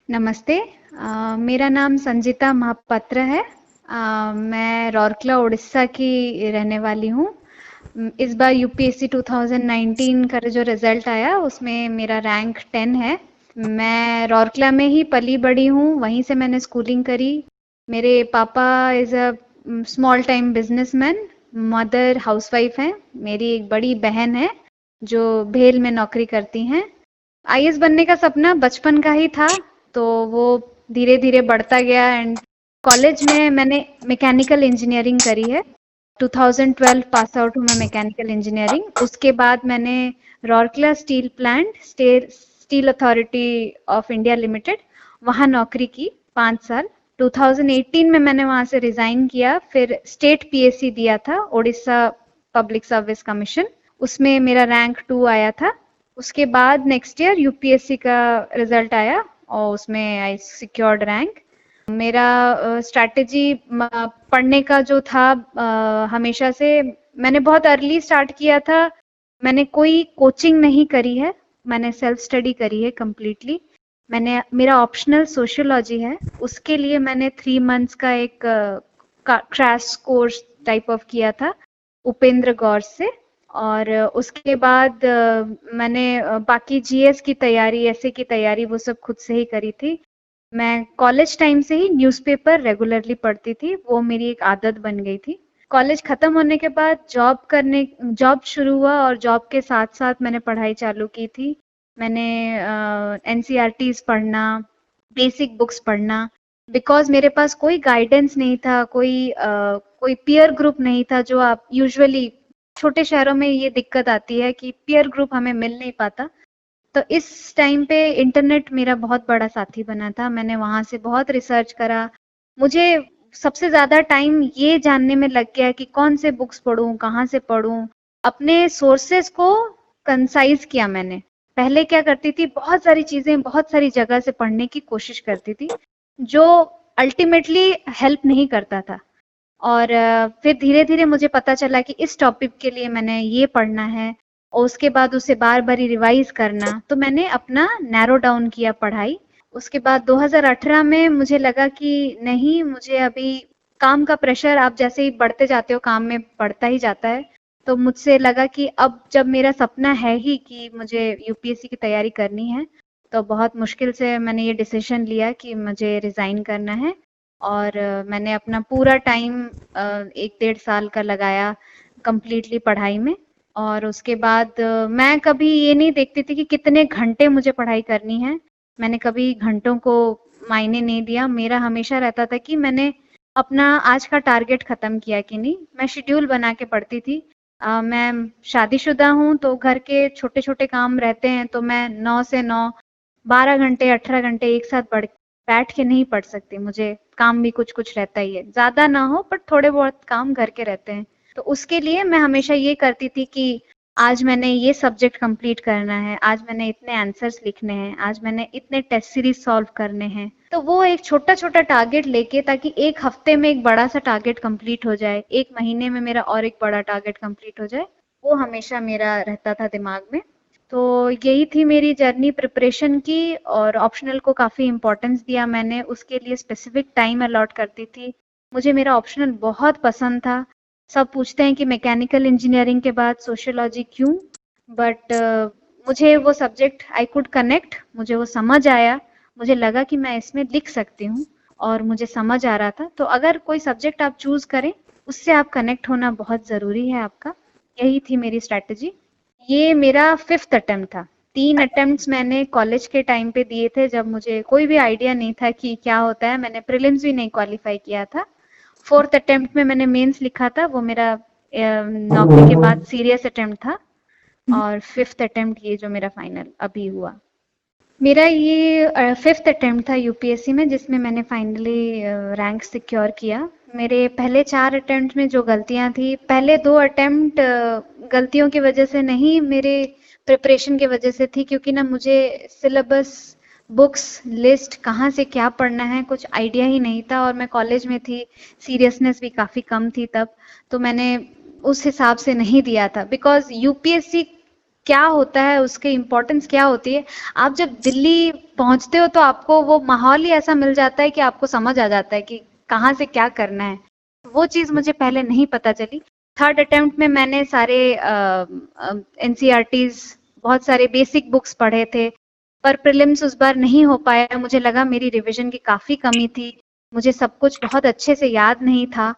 नमस्ते। मेरा नाम संजीता महापात्र है। मैं राउरकेला उड़ीसा की रहने वाली हूँ। इस बार यूपीएससी 2019 का जो रिजल्ट आया उसमें मेरा रैंक 10 है। मैं राउरकेला में ही पली बड़ी हूँ, वहीं से मैंने स्कूलिंग करी। मेरे पापा is a small time businessman, mother housewife हैं। मेरी एक बड़ी बहन है जो भेल में नौकरी करती हैं। आईएएस बनने का सपना बचपन का ही था, तो वो धीरे धीरे बढ़ता गया। एंड कॉलेज में मैंने मैकेनिकल इंजीनियरिंग करी है। 2012 पास आउट हूँ मैं मैकेनिकल इंजीनियरिंग। उसके बाद मैंने Rourkela steel plant, steel authority of India limited, वहाँ नौकरी की 5 साल। 2018 में मैंने वहाँ से रिजाइन किया। फिर स्टेट पीएससी दिया था, उड़ीसा पब्लिक सर्विस कमीशन, उसमें मेरा रैंक 2 आया था। उसके बाद नेक्स्ट ईयर यूपीएससी का रिजल्ट आया और उसमें आई सिक्योर्ड रैंक। मेरा स्ट्रैटेजी पढ़ने का जो था, हमेशा से मैंने बहुत अर्ली स्टार्ट किया था। मैंने कोई कोचिंग नहीं करी है, मैंने सेल्फ स्टडी करी है कम्प्लीटली। मैंने, मेरा ऑप्शनल सोशियोलॉजी है, उसके लिए मैंने 3 मंथ्स का एक क्रैश कोर्स टाइप ऑफ किया था उपेंद्र गौर से। और उसके बाद मैंने बाकी जीएस की तैयारी, ऐसे की तैयारी, वो सब खुद से ही करी थी। मैं कॉलेज टाइम से ही न्यूज़पेपर रेगुलरली पढ़ती थी, वो मेरी एक आदत बन गई थी। कॉलेज खत्म होने के बाद जॉब शुरू हुआ और जॉब के साथ साथ मैंने पढ़ाई चालू की थी। मैंने एनसीईआरटीज पढ़ना, बेसिक बुक्स पढ़ना, बिकॉज मेरे पास कोई गाइडेंस नहीं था, कोई पीयर ग्रुप नहीं था। जो आप यूजुअली छोटे शहरों में ये दिक्कत आती है कि पीयर ग्रुप हमें मिल नहीं पाता। तो इस टाइम पे इंटरनेट मेरा बहुत बड़ा साथी बना था। मैंने वहां से बहुत रिसर्च करा। मुझे सबसे ज्यादा टाइम ये जानने में लग गया कि कौन से बुक्स पढूं, कहाँ से पढूं। अपने सोर्सेस को कंसाइज किया मैंने। पहले क्या करती थी, बहुत सारी चीजें बहुत सारी जगह से पढ़ने की कोशिश करती थी, जो अल्टीमेटली हेल्प नहीं करता था। और फिर धीरे धीरे मुझे पता चला कि इस टॉपिक के लिए मैंने ये पढ़ना है और उसके बाद उसे बार बार रिवाइज करना। तो मैंने अपना नैरो डाउन किया पढ़ाई। उसके बाद 2018 में मुझे लगा कि नहीं, मुझे अभी काम का प्रेशर, आप जैसे ही बढ़ते जाते हो काम में बढ़ता ही जाता है। तो मुझसे लगा कि अब जब मेरा सपना है ही कि मुझे यूपीएससी की तैयारी करनी है, तो बहुत मुश्किल से मैंने ये डिसीजन लिया कि मुझे रिजाइन करना है। और मैंने अपना पूरा टाइम 1 डेढ़ साल का लगाया कंप्लीटली पढ़ाई में। और उसके बाद मैं कभी ये नहीं देखती थी कि कितने घंटे मुझे पढ़ाई करनी है। मैंने कभी घंटों को मायने नहीं दिया। मेरा हमेशा रहता था कि मैंने अपना आज का टारगेट खत्म किया कि नहीं। मैं शेड्यूल बना के पढ़ती थी। मैं शादीशुदा हूँ, तो घर के छोटे छोटे काम रहते हैं, तो मैं 9 से 9, 12 घंटे 18 घंटे एक साथ बैठ के नहीं पढ़ सकती। मुझे काम भी कुछ कुछ रहता ही है, ज्यादा ना हो पर थोड़े बहुत काम घर के रहते हैं। तो उसके लिए मैं हमेशा ये करती थी कि आज मैंने ये सब्जेक्ट कंप्लीट करना है, आज मैंने इतने आंसर्स लिखने हैं, आज मैंने इतने टेस्ट सीरीज सॉल्व करने हैं। तो वो एक छोटा छोटा टारगेट लेके, ताकि एक हफ्ते में एक बड़ा सा टारगेट कंप्लीट हो जाए, एक महीने में मेरा और एक बड़ा टारगेट कंप्लीट हो जाए, वो हमेशा मेरा रहता था दिमाग में। तो यही थी मेरी जर्नी प्रिपरेशन की। और ऑप्शनल को काफ़ी इम्पोर्टेंस दिया मैंने, उसके लिए स्पेसिफिक टाइम अलॉट करती थी। मुझे मेरा ऑप्शनल बहुत पसंद था। सब पूछते हैं कि मैकेनिकल इंजीनियरिंग के बाद सोशियोलॉजी क्यों, बट मुझे वो सब्जेक्ट आई कुड कनेक्ट, मुझे वो समझ आया। मुझे लगा कि मैं इसमें लिख सकती हूँ और मुझे समझ आ रहा था। तो अगर कोई सब्जेक्ट आप चूज करें, उससे आप कनेक्ट होना बहुत ज़रूरी है आपका। यही थी मेरी स्ट्रैटेजी। ये मेरा 5th अटेम्प्ट था। 3 अटेम्प्ट्स मैंने कॉलेज के टाइम पे दिए थे, जब मुझे कोई भी आइडिया नहीं था कि क्या होता है। मैंने प्रीलिम्स भी नहीं क्वालिफाई किया था। 4th अटेम्प्ट में मैंने मेंस लिखा था, वो मेरा नौकरी के बाद सीरियस अटेम्प्ट था। और 5th अटेम्प्ट ये जो मेरा फाइनल अभी हुआ, मेरा ये 5th अटेम्प्ट था यूपीएससी में, जिसमें मैंने फाइनली रैंक सिक्योर किया। मेरे पहले 4 अटेम्प्ट में जो गलतियां थी, पहले 2 अटेम्प्ट गलतियों की वजह से नहीं, मेरे प्रिपरेशन की वजह से थी। क्योंकि ना मुझे सिलेबस, बुक्स, लिस्ट, कहाँ से क्या पढ़ना है, कुछ आइडिया ही नहीं था। और मैं कॉलेज में थी, सीरियसनेस भी काफ़ी कम थी तब। तो मैंने उस हिसाब से नहीं दिया था, बिकॉज यूपीएससी क्या होता है, उसके इम्पोर्टेंस क्या होती है। आप जब दिल्ली पहुंचते हो तो आपको वो माहौल ही ऐसा मिल जाता है कि आपको समझ आ जाता है कि कहाँ से क्या करना है। वो चीज़ मुझे पहले नहीं पता चली। थर्ड अटेम्प्ट में मैंने सारे एनसीईआरटीज, बहुत सारे बेसिक बुक्स पढ़े थे, पर प्रीलिम्स उस बार नहीं हो पाया। मुझे लगा मेरी रिवीजन की काफ़ी कमी थी, मुझे सब कुछ बहुत अच्छे से याद नहीं था।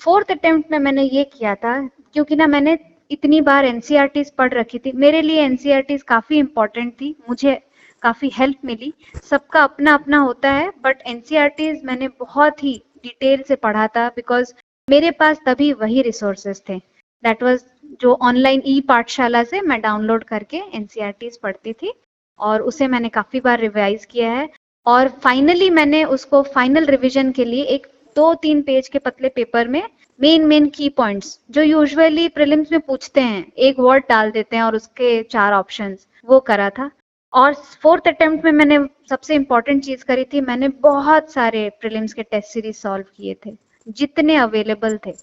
फोर्थ अटेम्प्ट में मैंने ये किया था, क्योंकि ना मैंने इतनी बार एनसीईआरटीज पढ़ रखी थी, मेरे लिए एनसीईआरटीज काफ़ी इम्पोर्टेंट थी, मुझे काफ़ी हेल्प मिली। सबका अपना अपना होता है, बट एनसीईआरटीज मैंने बहुत ही डिटेल से पढ़ा था, बिकॉज मेरे पास तभी वही रिसोर्सेज थे। दैट वाज जो ऑनलाइन ई पाठशाला से मैं डाउनलोड करके एनसीईआरटीज पढ़ती थी, और उसे मैंने काफ़ी बार रिवाइज किया है। और फाइनली मैंने उसको फाइनल रिवीजन के लिए एक 2-3 पेज के पतले पेपर में मेन की पॉइंट्स जो यूजुअली प्रीलिम्स में पूछते हैं, एक वर्ड डाल देते हैं और उसके 4 ऑप्शंस, वो करा था। और फोर्थ अटेम्प्ट में मैंने सबसे इम्पोर्टेंट चीज करी थी, मैंने बहुत सारे प्रीलिम्स के टेस्ट सीरीज सॉल्व किए थे, जितने अवेलेबल थे।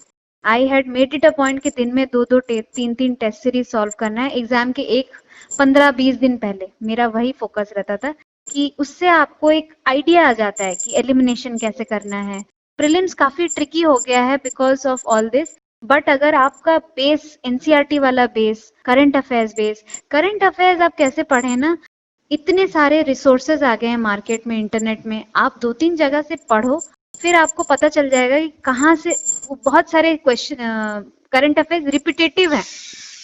I had made it a point कि दिन में 2-2 3-3 टेस्ट सीरीज सॉल्व करना है। एग्जाम के एक 15-20 दिन पहले मेरा वही फोकस रहता था, कि उससे आपको एक आइडिया आ जाता है कि एलिमिनेशन कैसे करना है। प्रीलिम्स काफी ट्रिकी हो गया है because of all this, but अगर आपका बेस एनसीईआरटी वाला बेस, करंट अफेयर्स आप कैसे पढ़े ना, इतने सारे रिसोर्सेज आ गए हैं मार्केट में, इंटरनेट में, आप 2-3 जगह से पढ़ो, फिर आपको पता चल जाएगा कि कहाँ से बहुत सारे क्वेश्चन, करंट अफेयर्स रिपीटेटिव है,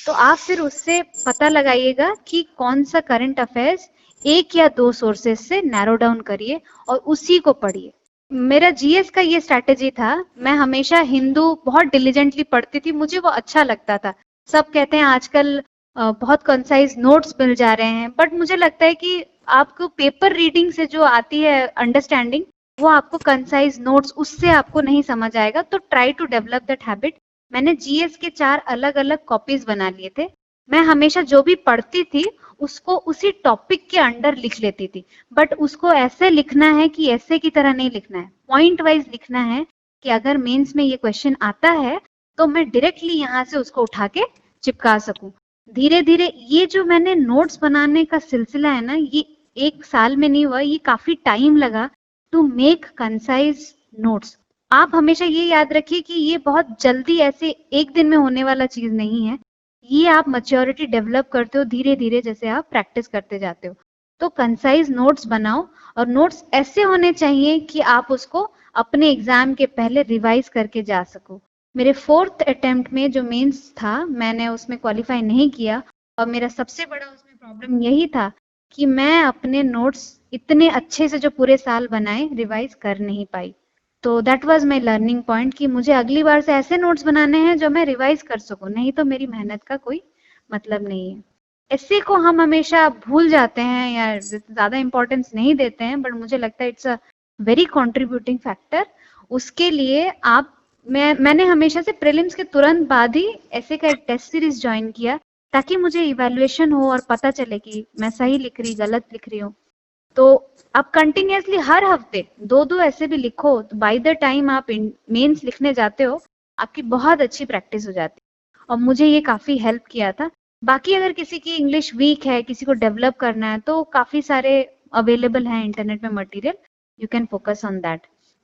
तो आप फिर उससे पता लगाइएगा कि कौन सा करंट अफेयर्स एक या 2 सोर्सेज से नैरो डाउन करिए और उसी को पढ़िए। मेरा जीएस का ये स्ट्रैटेजी था, मैं हमेशा हिंदू बहुत डिलीजेंटली पढ़ती थी, मुझे वो अच्छा लगता था। सब कहते हैं आजकल बहुत कंसाइज नोट्स मिल जा रहे हैं, बट मुझे लगता है कि आपको पेपर रीडिंग से जो आती है अंडरस्टैंडिंग, वो आपको कंसाइज नोट्स उससे आपको नहीं समझ आएगा। तो try to develop that habit. मैंने जीएस के 4 अलग अलग कॉपीज बना लिए थे। मैं हमेशा जो भी पढ़ती थी उसको उसी टॉपिक के अंडर लिख लेती थी, बट उसको ऐसे लिखना है कि ऐसे की तरह नहीं लिखना है, पॉइंट वाइज लिखना है, कि अगर मेंस में ये क्वेश्चन आता है तो मैं डायरेक्टली यहाँ से उसको उठा के चिपका सकूं। धीरे धीरे ये जो मैंने नोट्स बनाने का सिलसिला है ना, ये 1 साल में नहीं हुआ, ये काफी टाइम लगा टू मेक कंसाइज नोट्स। आप हमेशा ये याद रखिए कि ये बहुत जल्दी ऐसे एक दिन में होने वाला चीज नहीं है, ये आप मैच्योरिटी डेवलप करते हो धीरे धीरे, जैसे आप प्रैक्टिस करते जाते हो। तो कंसाइज नोट्स बनाओ, और नोट्स ऐसे होने चाहिए कि आप उसको अपने एग्जाम के पहले रिवाइज करके जा सको। मेरे फोर्थ अटेम्प्ट में जो मेंस था, मैंने उसमें क्वालिफाई नहीं किया, और मेरा सबसे बड़ा उसमें प्रॉब्लम यही था कि मैं अपने नोट्स इतने अच्छे से जो पूरे साल बनाए रिवाइज कर नहीं पाई। तो that was my learning point कि मुझे अगली बार से ऐसे नोट्स बनाने हैं जो मैं रिवाइज कर सकूं, नहीं तो मेरी मेहनत का कोई मतलब नहीं है। ऐसे को हम हमेशा भूल जाते हैं या ज्यादा इंपॉर्टेंस नहीं देते हैं, बट मुझे लगता है it's a very contributing factor. उसके लिए आप, मैंने हमेशा से प्रीलिम्स के तुरंत बाद ही ऐसे का एक टेस्ट सीरीज ज्वाइन किया, ताकि मुझे इवैल्यूएशन हो और पता चले कि मैं सही लिख रही गलत लिख रही हूँ। तो आप कंटिन्यूअसली हर हफ्ते 2-2 ऐसे भी लिखो, तो बाय द टाइम आप मेंस लिखने जाते हो, आपकी बहुत अच्छी प्रैक्टिस हो जाती है, और मुझे ये काफी हेल्प किया था। बाकी अगर किसी की इंग्लिश वीक है, किसी को डेवलप करना है, तो काफी सारे अवेलेबल हैं इंटरनेट में material, you can focus on that.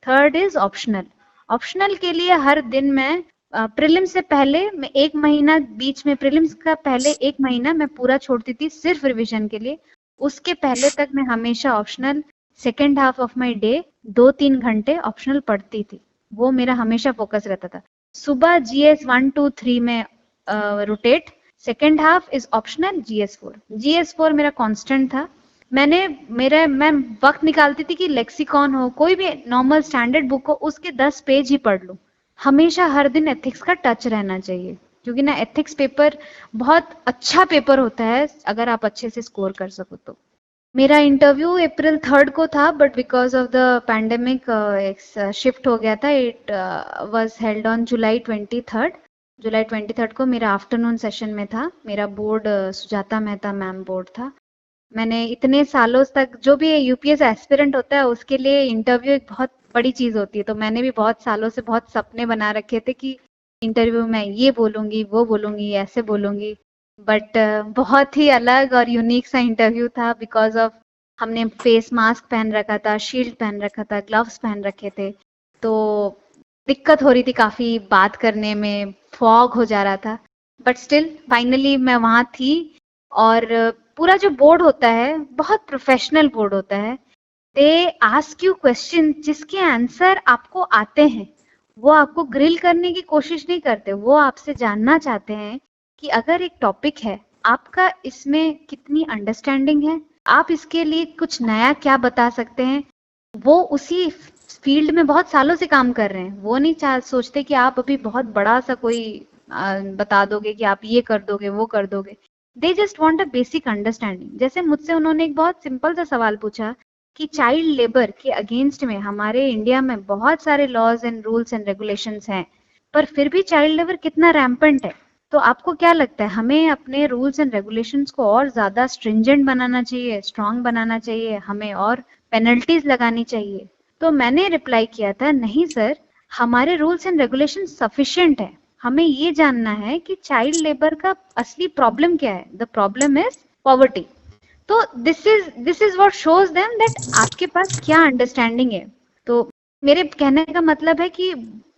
Third is optional. Optional के लिए हर दिन मैं प्रीलिम्स से पहले मैं 1 महीना, बीच में प्रीलिम्स का पहले 1 महीना मैं पूरा छोड़ती थी सिर्फ रिविजन के लिए। उसके पहले तक मैं हमेशा optional, second half of my day 2-3 घंटे ऑप्शनल पढ़ती थी, वो मेरा हमेशा फोकस रहता था। सुबह जीएस 1-2-3 में rotate, second half is optional GS 4। GS 4 मेरा कांस्टेंट था। मैं वक्त निकालती थी कि लेक्सिकॉन हो, कोई भी नॉर्मल स्टैंडर्ड बुक हो, उसके 10 पेज ही पढ़ लूं। हमेशा हर दिन एथिक्स का टच रहना चाहिए, क्योंकि ना एथिक्स पेपर बहुत अच्छा पेपर होता है अगर आप अच्छे से स्कोर कर सको तो। मेरा इंटरव्यू अप्रैल 3 को था, but because of the pandemic shift हो गया था। It was held on July 23 को मेरा आफ्टरनून सेशन में था। मेरा board Sujata Mehta ma'am board था। मैंने इतने सालों तक, जो भी यूपीएस एस्पिरेंट होता है उसके लिए इंटरव्यू एक बहुत बड़ी चीज होती है, तो मैंने भी बहुत सालों से बहुत सपने बना रखे थे कि इंटरव्यू में ये बोलूंगी, वो बोलूंगी, ऐसे बोलूंगी। बट बहुत ही अलग और यूनिक सा इंटरव्यू था बिकॉज ऑफ हमने फेस मास्क पहन रखा था, शील्ड पहन रखा था, ग्लव्स पहन रखे थे, तो दिक्कत हो रही थी काफी बात करने में, फॉग हो जा रहा था। बट स्टिल फाइनली मैं वहां थी। और पूरा जो बोर्ड होता है बहुत प्रोफेशनल बोर्ड होता है। दे आस्क यू क्वेश्चन जिसके आंसर आपको आते हैं। वो आपको ग्रिल करने की कोशिश नहीं करते, वो आपसे जानना चाहते हैं कि अगर एक टॉपिक है, आपका इसमें कितनी अंडरस्टैंडिंग है, आप इसके लिए कुछ नया क्या बता सकते हैं। वो उसी फील्ड में बहुत सालों से काम कर रहे हैं, वो नहीं सोचते कि आप अभी बहुत बड़ा सा कोई बता दोगे कि आप ये कर दोगे वो कर दोगे। They just want a basic understanding. जैसे मुझसे उन्होंने एक बहुत सिंपल सा सवाल पूछा कि चाइल्ड लेबर के अगेंस्ट में हमारे इंडिया में बहुत सारे laws and rules and regulations हैं, पर फिर भी चाइल्ड लेबर कितना रैम्पेंट है। तो आपको क्या लगता है, हमें अपने रूल्स एंड रेगुलेशंस को और ज्यादा स्ट्रिंजेंट बनाना चाहिए, स्ट्रांग बनाना चाहिए, हमें और पेनल्टीज लगानी चाहिए? तो मैंने रिप्लाई किया था, नहीं सर, हमारे रूल्स एंड रेगुलेशन सफिशिएंट है। हमें ये जानना है कि चाइल्ड लेबर का असली प्रॉब्लम क्या है। The problem is poverty. तो this is what shows them that आपके पास क्या अंडरस्टैंडिंग है। तो मेरे कहने का मतलब है कि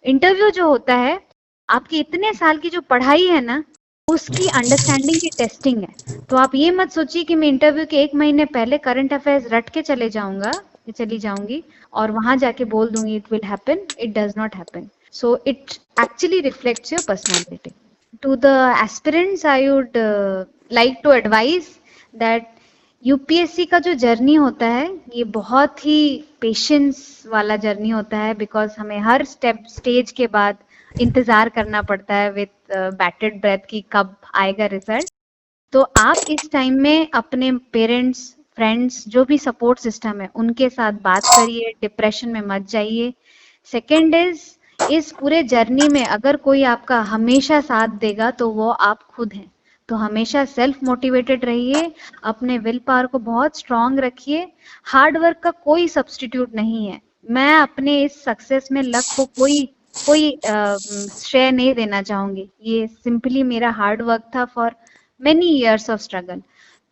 इंटरव्यू जो होता है, आपकी इतने साल की जो पढ़ाई है ना, उसकी अंडरस्टैंडिंग की टेस्टिंग है। तो आप ये मत सोचिए कि मैं इंटरव्यू के 1 महीने पहले करंट अफेयर्स रट के चली जाऊंगी और वहां जाके बोल दूंगी it will happen. It does not happen. So it actually reflects your personality. To the aspirants I would like to advise that UPSC का जो जर्नी होता है, ये बहुत ही पेशेंस वाला जर्नी होता है, बिकॉज हमें हर स्टेज के बाद इंतजार करना पड़ता है विद बैटेड ब्रेथ की कब आएगा रिजल्ट। तो आप इस टाइम में अपने पेरेंट्स, फ्रेंड्स, जो भी सपोर्ट सिस्टम है उनके साथ बात करिए, डिप्रेशन में मत जाइए। सेकेंड इस पूरे जर्नी में अगर कोई आपका हमेशा साथ देगा तो वो आप खुद हैं। तो हमेशा सेल्फ मोटिवेटेड रहिए, अपने विल पावर को बहुत स्ट्रांग रखिए। हार्ड वर्क का कोई सब्स्टिट्यूट नहीं है। मैं अपने इस सक्सेस में लक को कोई कोई श्रेय नहीं देना चाहूंगी। ये सिंपली मेरा हार्ड वर्क था for many years of struggle.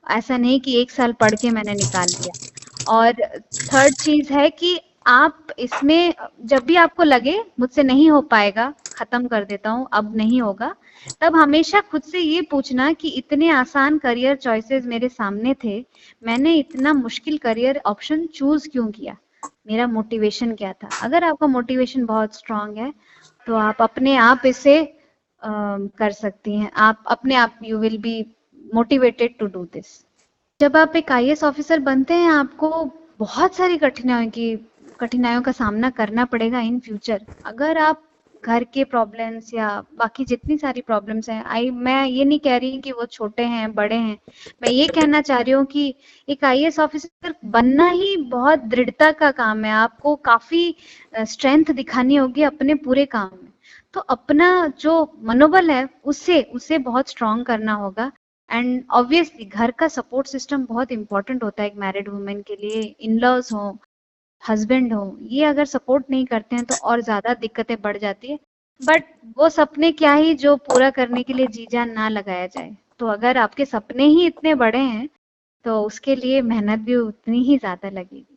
ऐसा नहीं कि 1 साल पढ़ के मैंने निकाल लिया। और थर्ड चीज है कि आप इसमें जब भी आपको लगे मुझसे नहीं हो पाएगा, खत्म कर देता हूँ, अब नहीं होगा, तब हमेशा खुद से ये पूछना कि इतने आसान करियर चॉइसेस मेरे सामने थे, मैंने इतना मुश्किल करियर ऑप्शन चूज क्यों किया, मेरा मोटिवेशन क्या था। अगर आपका मोटिवेशन बहुत स्ट्रांग है तो आप अपने आप इसे कर सकती हैं। आप अपने आप you will be motivated to do this. जब आप एक आईएएस ऑफिसर बनते हैं, आपको बहुत सारी कठिनाइयों का सामना करना पड़ेगा इन फ्यूचर। अगर आप घर के प्रॉब्लम्स या बाकी जितनी सारी प्रॉब्लम्स हैं, मैं ये नहीं कह रही कि वो छोटे हैं बड़े हैं, मैं ये कहना चाह रही हूँ कि एक आईएएस ऑफिसर बनना ही बहुत दृढ़ता का काम है। आपको काफी स्ट्रेंथ दिखानी होगी अपने पूरे काम में। तो अपना जो मनोबल है उसे उसे बहुत स्ट्रांग करना होगा। एंड ऑब्वियसली घर का सपोर्ट सिस्टम बहुत इंपॉर्टेंट होता है एक मैरिड वुमेन के लिए। इन लॉज हो, हस्बैंड हो, ये अगर सपोर्ट नहीं करते हैं तो और ज्यादा दिक्कतें बढ़ जाती है। बट वो सपने क्या ही जो पूरा करने के लिए जी जान ना लगाया जाए। तो अगर आपके सपने ही इतने बड़े हैं तो उसके लिए मेहनत भी उतनी ही ज्यादा लगेगी।